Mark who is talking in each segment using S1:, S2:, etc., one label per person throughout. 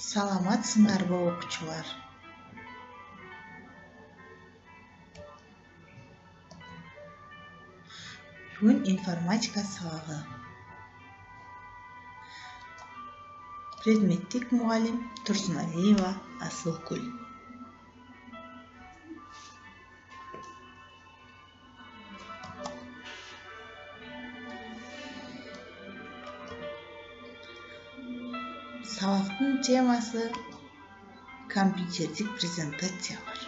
S1: Саламатсыңарбы окуучулар? Бүгүн информатика сабагы. Предметтик мугалим Турсуналиева Асылкүл. Сабактын темасы компьютердик презентациялар.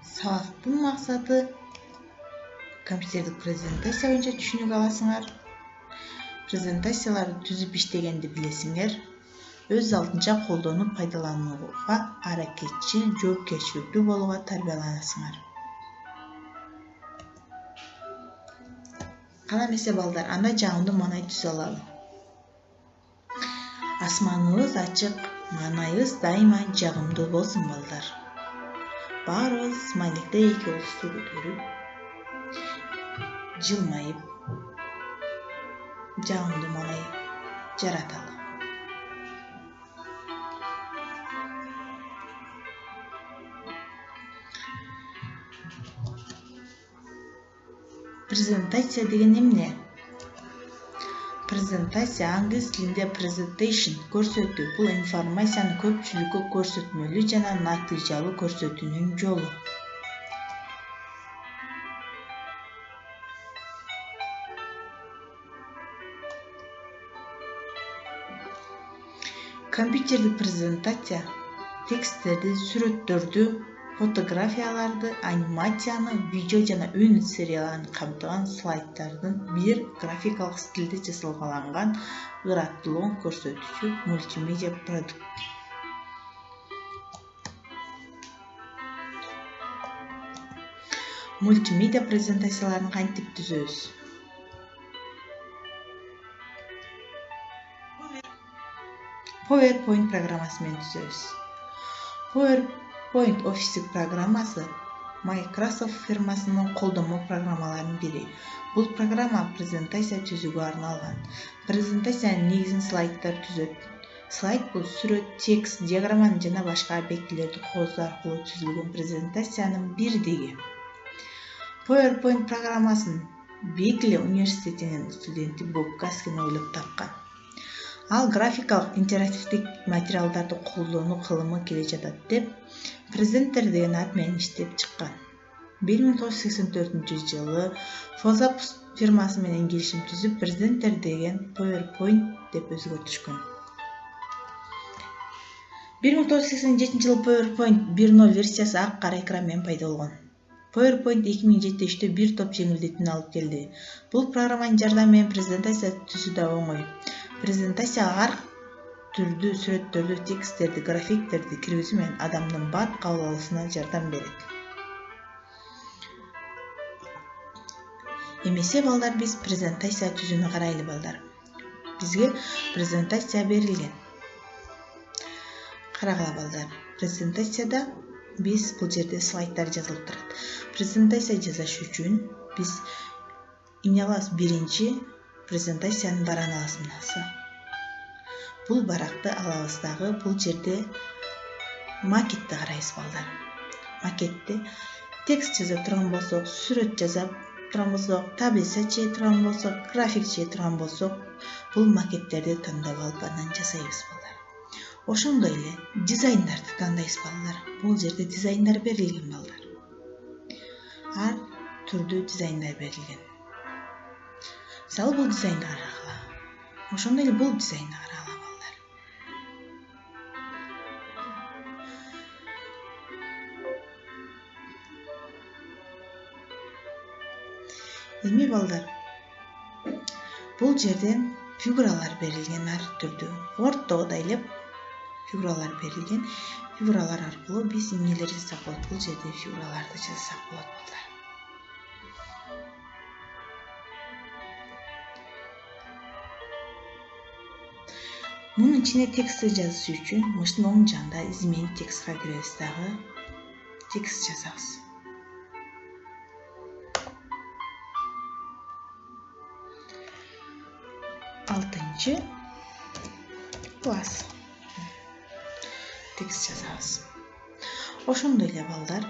S1: Сабактын максаты компьютердик презентация боюнча түшүнүк аласыңар. Презентацияларды түзүп иштегенди билесиңер. Өз алдынча колдонуп пайдаланууга аракетчил, жоопкерчиликтүү болууга тарбияланасыңар. Кана эмесе балдар, анда жагымдуу маанай түзө алалы. Асманыбыз ачык, маанайыбыз дайыма жагымдуу болсун балдар. Баарыбыз смайликте эки улусту көтөрүп, жылмайып, жагымдуу маанай жараталы. Презентация деген эмне? Презентация англис тилинде presentation көрсөтүү. Бул информацияны көпчүлүккө көрсөтмөлүү жана натыйжалуу көрсөтүүнүн жолу. Компьютердик презентация тексттерди, сүрөттөрдү, фотографияларды, анимацияны, видео жана үн серияларын камтыган слайддардын бир графикалык стилде жасалгаланган ыраттуулугун көрсөтүүчү мультимедиа продукт. Мультимедиа презентацияларын кантип түзөбүз? PowerPoint программасы менен түзөбүз. PowerPoint офистик программасы Microsoft фирмасынын колдонмо программаларынын бири. Бул программа презентация түзүүгө арналган. Презентациянын негизин слайддар түзөт. Слайд бул сүрөт, текст, диаграмманы жана башка объектилерди кооздоо аркылуу түзүлгөн презентациянын бирдиги. PowerPoint программасын Бекли университетинин студенти Боб Гаскин ойлоп тапкан. Ал графикалык интерактивдик материалдарды колдонуу кылымы келе жатат деп презентер деген ат менен иштеп чыккан. 1984-жылы Photoshop фирмасы менен келишим түзүп, презентер деген PowerPoint деп өзгөртүшкөн. 1987-жылы PowerPoint 1.0 версиясы ак кара экран менен пайда болгон. PowerPoint 2007-3-тө бир топ жеңилдетүүнү алып келди. Бул программанын жардамы менен презентация түзүү да оңой. Презентацияга ар түрдүү сүрөттөрдү, тексттерди, графиктерди киргизүү менен адамдын бат кабыл алуусуна жардам берет. Эмесе балдар, биз презентация түзүүнү карайлы балдар. Бизге презентация берилген. Карагыла балдар. Презентацияда биз бул жерде слайддар жазылып турат. Презентация жасаш үчүн биз эмне кылабыз? Биринчи презентациянын баран алабыз. Бул баракты алабыз дагы, бул жерде макетти карайбыз балдар. Макетте текст жаза турган болсок, сүрөт жаза турган болсок, таблица чыга турган болсок, график чыга турган болсок, бул макеттерди тандап алып андан жасайбыз балдар. Ошондой эле дизайндарды тандайбыз балдар. Бул жерде дизайндар берилген балдар. Ар түрдүү дизайндар берилген. Мисалы бул дизайнды карагыла. Ошондой эле бул дизайнды карагыла балдар. Эми балдар, бул жерден фигуралар берилген ар түрдүү. Ортого да эле фигуралар берилген. Фигуралар аркылуу биз эмнелер жасап болот? Бул жерде фигураларды жасап болот балдар. Мунун ичине текстти жазыш үчүн мыштын оң жагында изменить текстка киребиз дагы текст жазабыз. 6 класс. Текст жазабыз. Ошондой эле балдар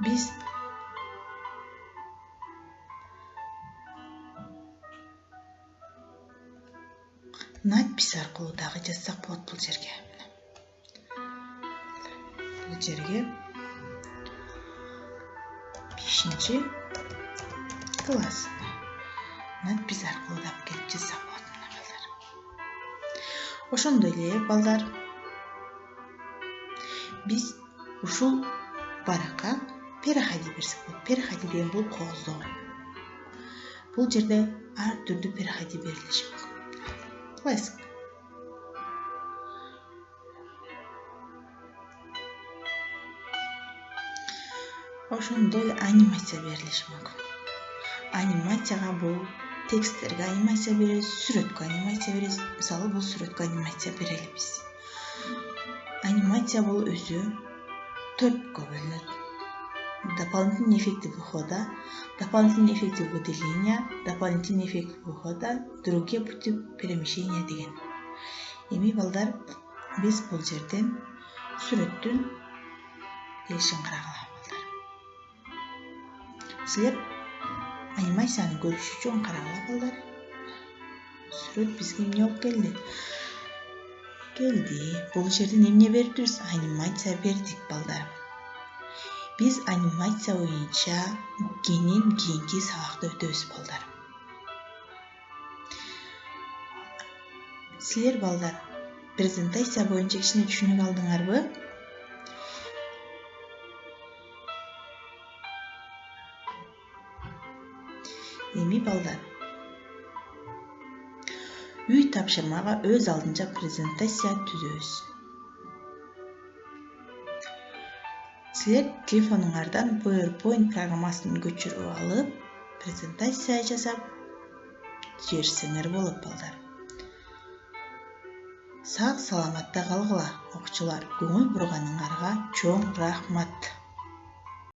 S1: биз надпись аркылуу дагы жазсак болот бул жерге. Бул жерге 5 класс надпись аркылуу да келип жазсак болот мына балдар. Ошондой эле балдар биз ушул баракка переходи берсек болот. Переходи деген бул кооздоо. Бул жерде ар түрдүү переходи берилиши мүмкүн. Классик. Ошондой эле анимация берилиши мүмкүн. Анимацияга бул тексттерге анимация беребиз, сүрөткө анимация беребиз. Мисалы бул сүрөткө анимация берели биз. Анимация бул өзү 4кө бөлүнөт. Дополнительные эффекты выхода, дополнительные эффекты выделения, дополнительные эффекты выхода, другие пути перемещения деген. Эми балдар биз бул жерден сүрөттүн келишин карагыла балдар. Силер анимацияны көрүш үчүн карагыла балдар. Сүрөт бизге эмне болуп келди? Бул жерден эмне бердибиз? Анимация бердик балдар. Биз анимация боюнча кийинки сабакта өтөбүз балдар. Силер балдар презентация боюнча кичине түшүнүк алдыңарбы? Эми балдар үй тапшырмага өз алдынча презентация түзөбүз. Силер телефонуңардан PowerPoint программасын көчүрүп алып, презентация жасап жиберсеңер болот балдар. Сак саламатта калгыла, окуучулар. Көңүл бурганыңарга чоң рахмат.